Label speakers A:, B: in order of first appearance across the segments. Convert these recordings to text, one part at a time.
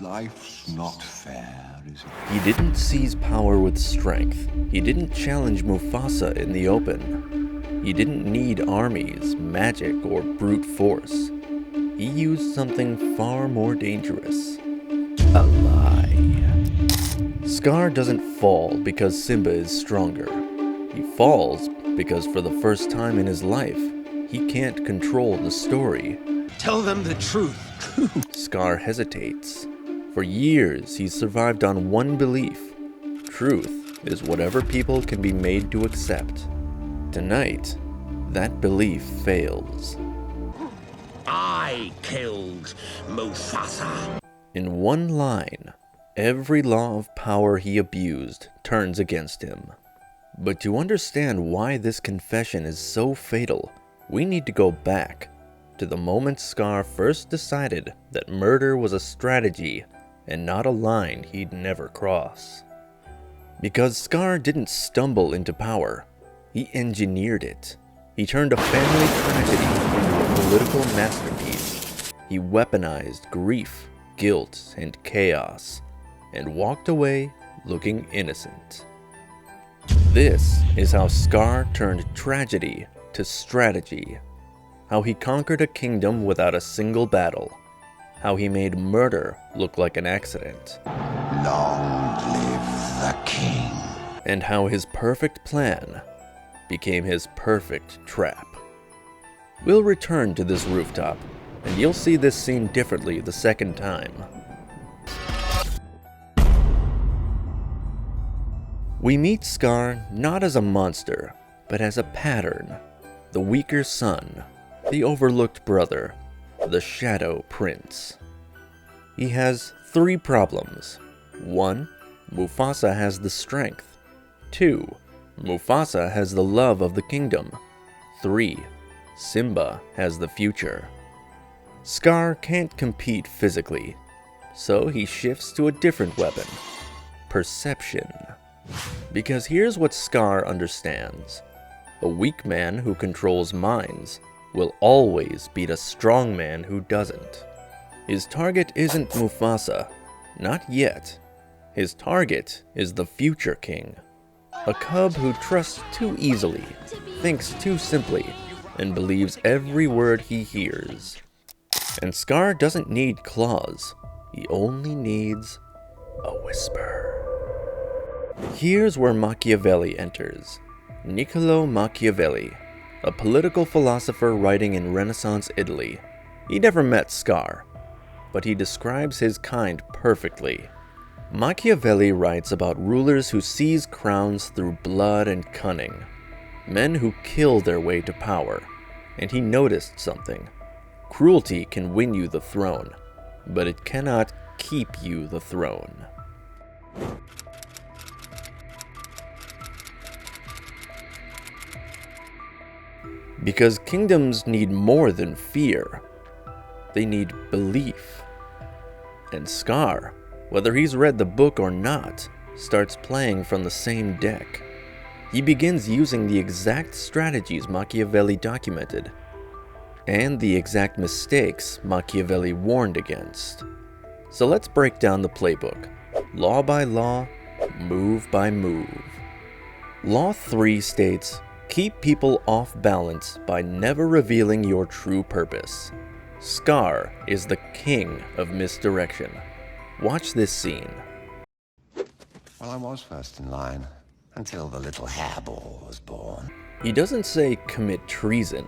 A: Life's not fair, is it?
B: He didn't seize power with strength. He didn't challenge Mufasa in the open. He didn't need armies, magic, or brute force. He used something far more dangerous. A lie. Scar doesn't fall because Simba is stronger. He falls because for the first time in his life, he can't control the story.
C: Tell them the truth.
B: Scar hesitates. For years, he's survived on one belief. Truth is whatever people can be made to accept. Tonight, that belief fails.
C: I killed Mufasa.
B: In one line, every law of power he abused turns against him. But to understand why this confession is so fatal, we need to go back to the moment Scar first decided that murder was a strategy and not a line he'd never cross. Because Scar didn't stumble into power, he engineered it. He turned a family tragedy into a political masterpiece. He weaponized grief, guilt, and chaos, and walked away looking innocent. This is how Scar turned tragedy to strategy. How he conquered a kingdom without a single battle. How he made murder look like an accident.
A: Long live the king.
B: And how his perfect plan became his perfect trap. We'll return to this rooftop, and you'll see this scene differently the second time. We meet Scar not as a monster, but as a pattern. The weaker son, the overlooked brother, the Shadow Prince. He has 3 problems. 1. Mufasa has the strength. 2. Mufasa has the love of the kingdom. 3. Simba has the future. Scar can't compete physically, so he shifts to a different weapon: perception. Because here's what Scar understands. A weak man who controls minds will always beat a strong man who doesn't. His target isn't Mufasa, not yet. His target is the future king. A cub who trusts too easily, thinks too simply, and believes every word he hears. And Scar doesn't need claws, he only needs a whisper. Here's where Machiavelli enters. Niccolo Machiavelli, a political philosopher writing in Renaissance Italy. He never met Scar, but he describes his kind perfectly. Machiavelli writes about rulers who seize crowns through blood and cunning, men who kill their way to power, and he noticed something. Cruelty can win you the throne, but it cannot keep you the throne. Because kingdoms need more than fear. They need belief. And Scar, whether he's read the book or not, starts playing from the same deck. He begins using the exact strategies Machiavelli documented, and the exact mistakes Machiavelli warned against. So let's break down the playbook, law by law, move by move. Law 3 states, keep people off balance by never revealing your true purpose. Scar is the king of misdirection. Watch this scene.
A: Well, I was first in line, until the little hairball was born.
B: He doesn't say commit treason.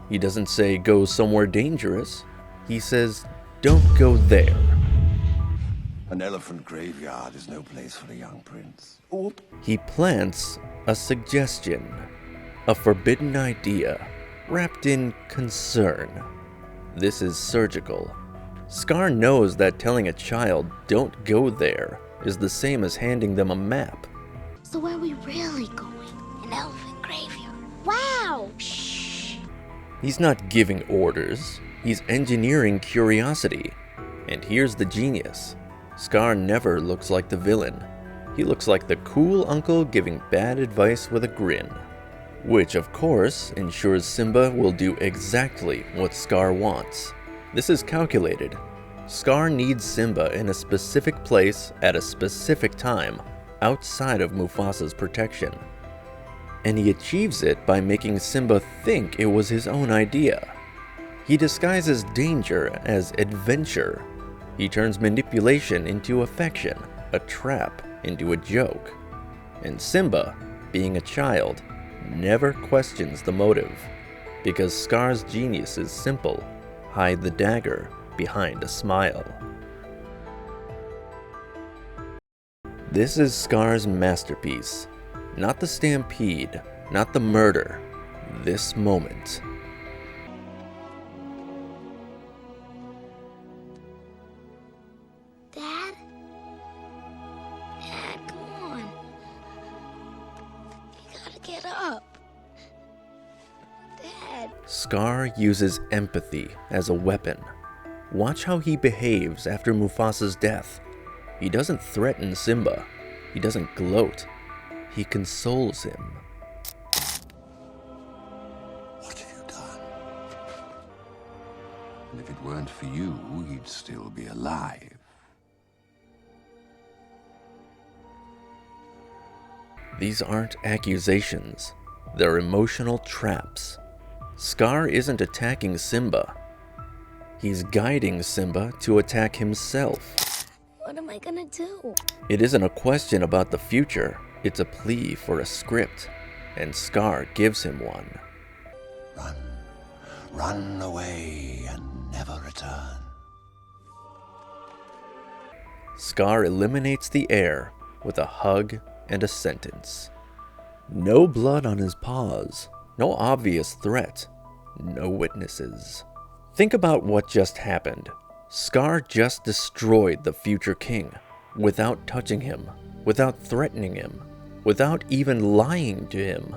B: He doesn't say go somewhere dangerous. He says don't go there.
A: An elephant graveyard is no place for a young prince. Oop.
B: He plants a suggestion, a forbidden idea, wrapped in concern. This is surgical. Scar knows that telling a child don't go there is the same as handing them a map.
D: So where are we really going? An elephant graveyard. Wow! Shh!
B: He's not giving orders, he's engineering curiosity. And here's the genius. Scar never looks like the villain. He looks like the cool uncle giving bad advice with a grin. Which, of course, ensures Simba will do exactly what Scar wants. This is calculated. Scar needs Simba in a specific place at a specific time, outside of Mufasa's protection. And he achieves it by making Simba think it was his own idea. He disguises danger as adventure. He turns manipulation into affection, a trap into a joke. And Simba, being a child, never questions the motive, because Scar's genius is simple: hide the dagger behind a smile. This is Scar's masterpiece. Not the stampede, not the murder, this moment.
D: Dad? Dad, come on. You gotta get up. Dad.
B: Scar uses empathy as a weapon. Watch how he behaves after Mufasa's death. He doesn't threaten Simba. He doesn't gloat. He consoles him.
A: What have you done? And if it weren't for you, he'd still be alive.
B: These aren't accusations. They're emotional traps. Scar isn't attacking Simba. He's guiding Simba to attack himself.
D: What am I gonna do?
B: It isn't a question about the future. It's a plea for a script, and Scar gives him one.
A: Run. Run away and never return.
B: Scar eliminates the air with a hug and a sentence. No blood on his paws, no obvious threat, no witnesses. Think about what just happened. Scar just destroyed the future king without touching him, without threatening him, without even lying to him.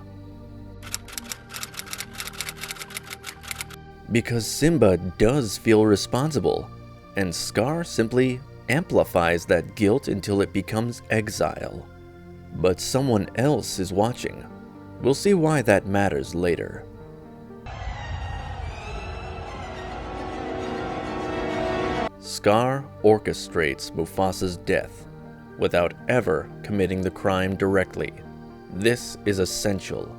B: Because Simba does feel responsible, and Scar simply amplifies that guilt until it becomes exile. But someone else is watching. We'll see why that matters later. Scar orchestrates Mufasa's death without ever committing the crime directly. This is essential.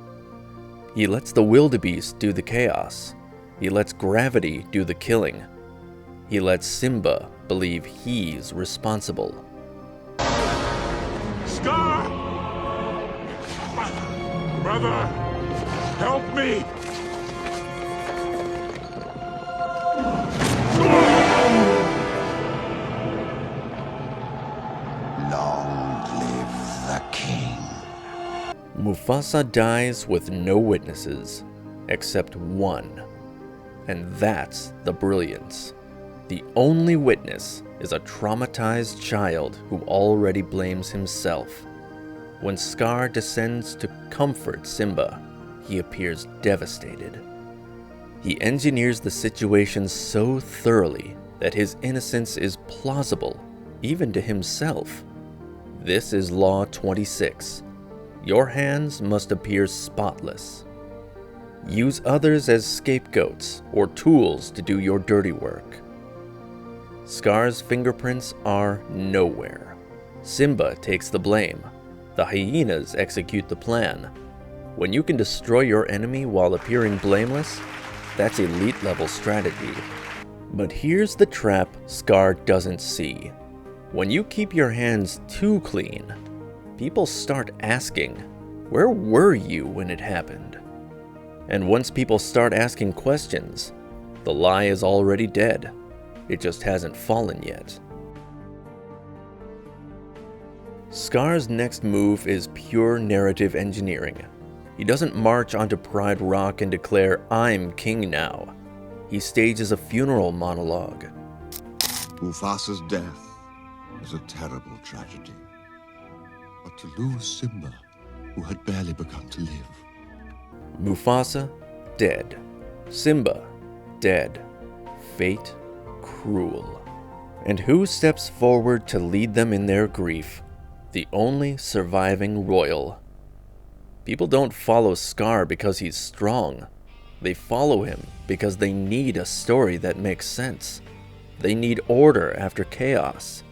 B: He lets the wildebeest do the chaos. He lets gravity do the killing. He lets Simba believe he's responsible.
E: Scar! Brother, help me!
A: Long live the king.
B: Mufasa dies with no witnesses, except one. And that's the brilliance. The only witness is a traumatized child who already blames himself. When Scar descends to comfort Simba, he appears devastated. He engineers the situation so thoroughly that his innocence is plausible, even to himself. This is Law 26. Your hands must appear spotless. Use others as scapegoats or tools to do your dirty work. Scar's fingerprints are nowhere. Simba takes the blame. The hyenas execute the plan. When you can destroy your enemy while appearing blameless, that's elite level strategy. But here's the trap Scar doesn't see. When you keep your hands too clean, people start asking, where were you when it happened? And once people start asking questions, the lie is already dead. It just hasn't fallen yet. Scar's next move is pure narrative engineering. He doesn't march onto Pride Rock and declare, "I'm king now." He stages a funeral monologue.
F: Mufasa's death is a terrible tragedy. But to lose Simba, who had barely begun to live.
B: Mufasa, dead. Simba, dead. Fate, cruel. And who steps forward to lead them in their grief? The only surviving royal. People don't follow Scar because he's strong. They follow him because they need a story that makes sense. They need order after chaos.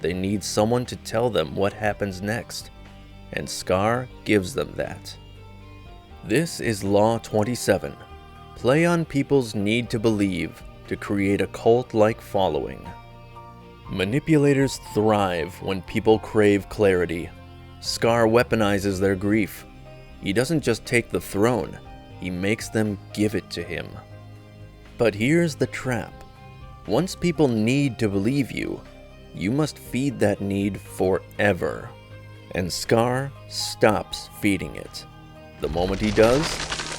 B: They need someone to tell them what happens next, and Scar gives them that. This is Law 27. Play on people's need to believe to create a cult-like following. Manipulators thrive when people crave clarity. Scar weaponizes their grief. He doesn't just take the throne, he makes them give it to him. But here's the trap. Once people need to believe you, you must feed that need forever. And Scar stops feeding it. The moment he does,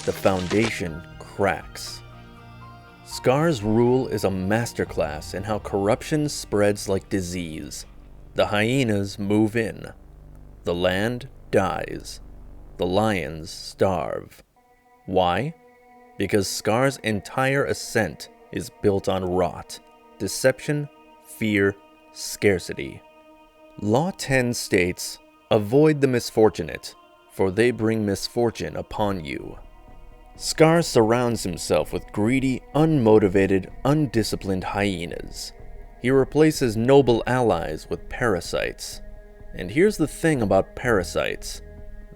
B: the foundation cracks. Scar's rule is a masterclass in how corruption spreads like disease. The hyenas move in. The land dies. The lions starve. Why? Because Scar's entire ascent is built on rot, deception, fear, scarcity. Law 10 states, "Avoid the misfortunate, for they bring misfortune upon you." Scar surrounds himself with greedy, unmotivated, undisciplined hyenas. He replaces noble allies with parasites. And here's the thing about parasites.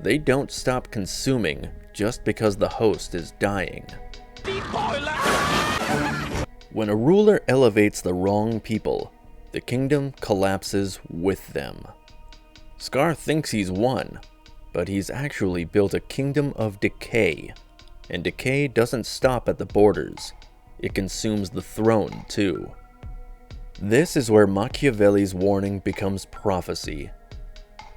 B: They don't stop consuming just because the host is dying. When a ruler elevates the wrong people, the kingdom collapses with them. Scar thinks he's won, but he's actually built a kingdom of decay. And decay doesn't stop at the borders. It consumes the throne too. This is where Machiavelli's warning becomes prophecy.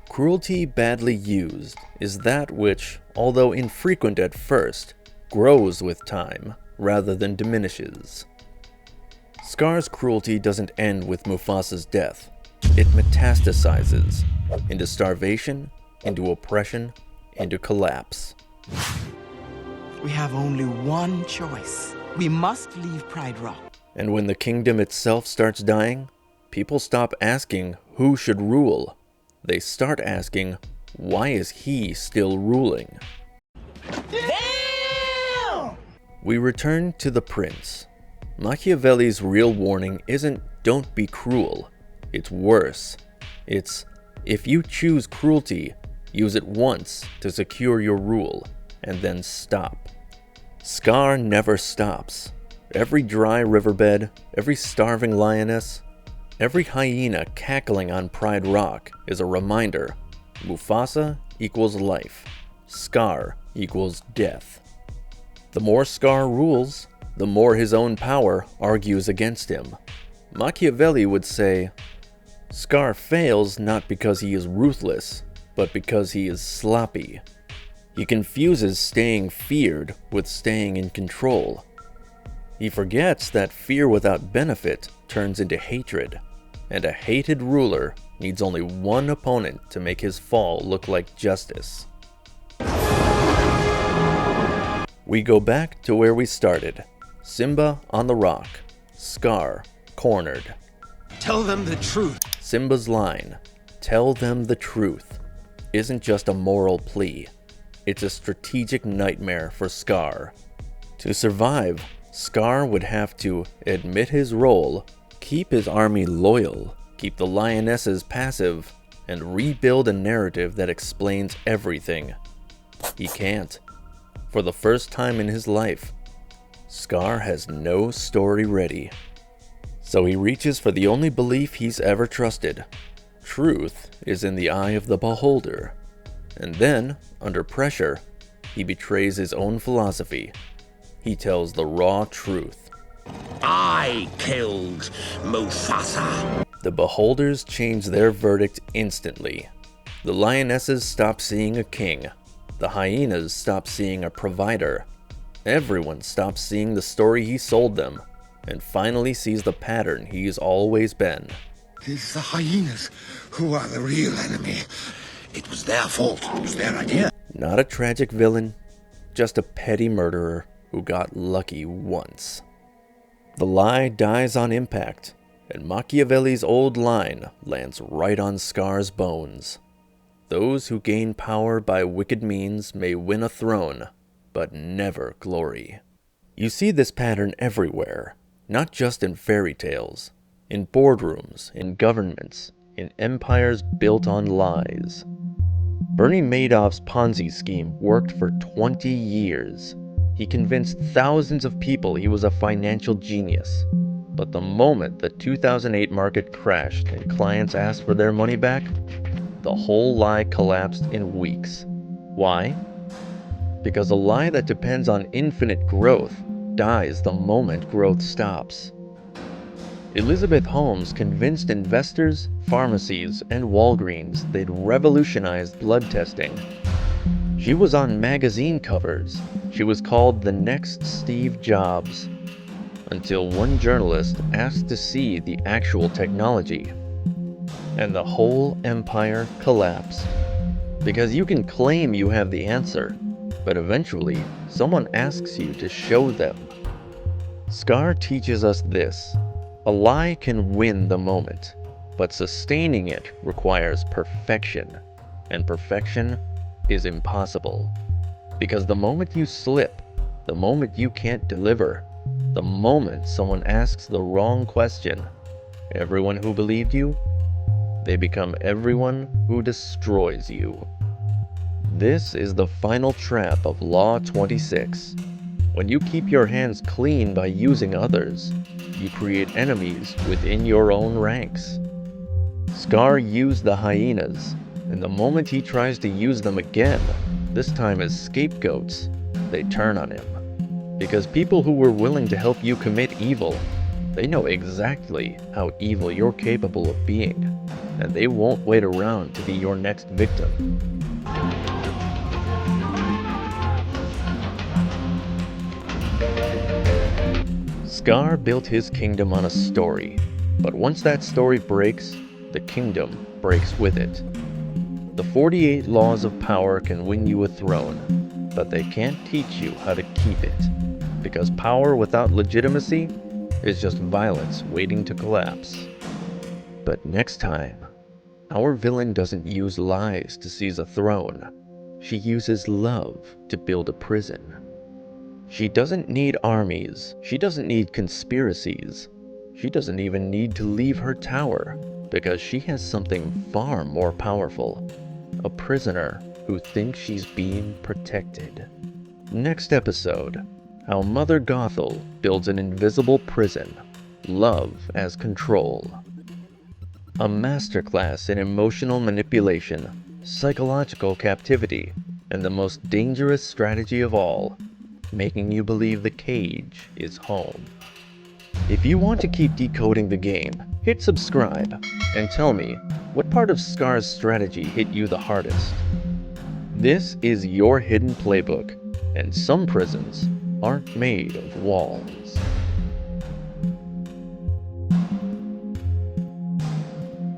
B: Cruelty badly used is that which, although infrequent at first, grows with time rather than diminishes. Scar's cruelty doesn't end with Mufasa's death. It metastasizes into starvation, into oppression, into collapse.
G: We have only one choice. We must leave Pride Rock.
B: And when the kingdom itself starts dying, people stop asking who should rule. They start asking, why is he still ruling?
G: Damn!
B: We return to the prince. Machiavelli's real warning isn't don't be cruel. It's worse. It's if you choose cruelty, use it once to secure your rule, and then stop. Scar never stops. Every dry riverbed, every starving lioness, every hyena cackling on Pride Rock is a reminder. Mufasa equals life. Scar equals death. The more Scar rules, the more his own power argues against him. Machiavelli would say, Scar fails not because he is ruthless, but because he is sloppy. He confuses staying feared with staying in control. He forgets that fear without benefit turns into hatred, and a hated ruler needs only one opponent to make his fall look like justice. We go back to where we started. Simba on the rock, Scar cornered.
C: Tell them the truth.
B: Simba's line, "Tell them the truth," isn't just a moral plea. It's a strategic nightmare for Scar. To survive, Scar would have to admit his role, keep his army loyal, keep the lionesses passive, and rebuild a narrative that explains everything. He can't. For the first time in his life, Scar has no story ready. So he reaches for the only belief he's ever trusted. Truth is in the eye of the beholder. And then, under pressure, he betrays his own philosophy. He tells the raw truth.
C: I killed Mufasa.
B: The beholders change their verdict instantly. The lionesses stop seeing a king. The hyenas stop seeing a provider. Everyone stops seeing the story he sold them, and finally sees the pattern he's always been.
F: It's the hyenas who are the real enemy.
C: It was their fault. It was their idea.
B: Not a tragic villain, just a petty murderer who got lucky once. The lie dies on impact, and Machiavelli's old line lands right on Scar's bones. Those who gain power by wicked means may win a throne, but never glory. You see this pattern everywhere. Not just in fairy tales, in boardrooms, in governments, in empires built on lies. Bernie Madoff's Ponzi scheme worked for 20 years. He convinced thousands of people he was a financial genius. But the moment the 2008 market crashed and clients asked for their money back, the whole lie collapsed in weeks. Why? Because a lie that depends on infinite growth dies the moment growth stops. Elizabeth Holmes convinced investors, pharmacies, and Walgreens they'd revolutionized blood testing. She was on magazine covers. She was called the next Steve Jobs. Until one journalist asked to see the actual technology. And the whole empire collapsed. Because you can claim you have the answer, but eventually someone asks you to show them. Scar teaches us this. A lie can win the moment, but sustaining it requires perfection, and perfection is impossible. Because the moment you slip, the moment you can't deliver, the moment someone asks the wrong question, everyone who believed you, they become everyone who destroys you. This is the final trap of Law 26. When you keep your hands clean by using others, you create enemies within your own ranks. Scar used the hyenas, and the moment he tries to use them again, this time as scapegoats, they turn on him. Because people who were willing to help you commit evil, they know exactly how evil you're capable of being, and they won't wait around to be your next victim. Scar built his kingdom on a story, but once that story breaks, the kingdom breaks with it. The 48 laws of power can win you a throne, but they can't teach you how to keep it, because power without legitimacy is just violence waiting to collapse. But next time, our villain doesn't use lies to seize a throne. She uses love to build a prison. She doesn't need armies. She doesn't need conspiracies. She doesn't even need to leave her tower, because she has something far more powerful. A prisoner who thinks she's being protected. Next episode, how Mother Gothel builds an invisible prison. Love as control. A masterclass in emotional manipulation, psychological captivity, and the most dangerous strategy of all, making you believe the cage is home. If you want to keep decoding the game, hit subscribe and tell me what part of Scar's strategy hit you the hardest. This is your hidden playbook, and some prisons aren't made of walls.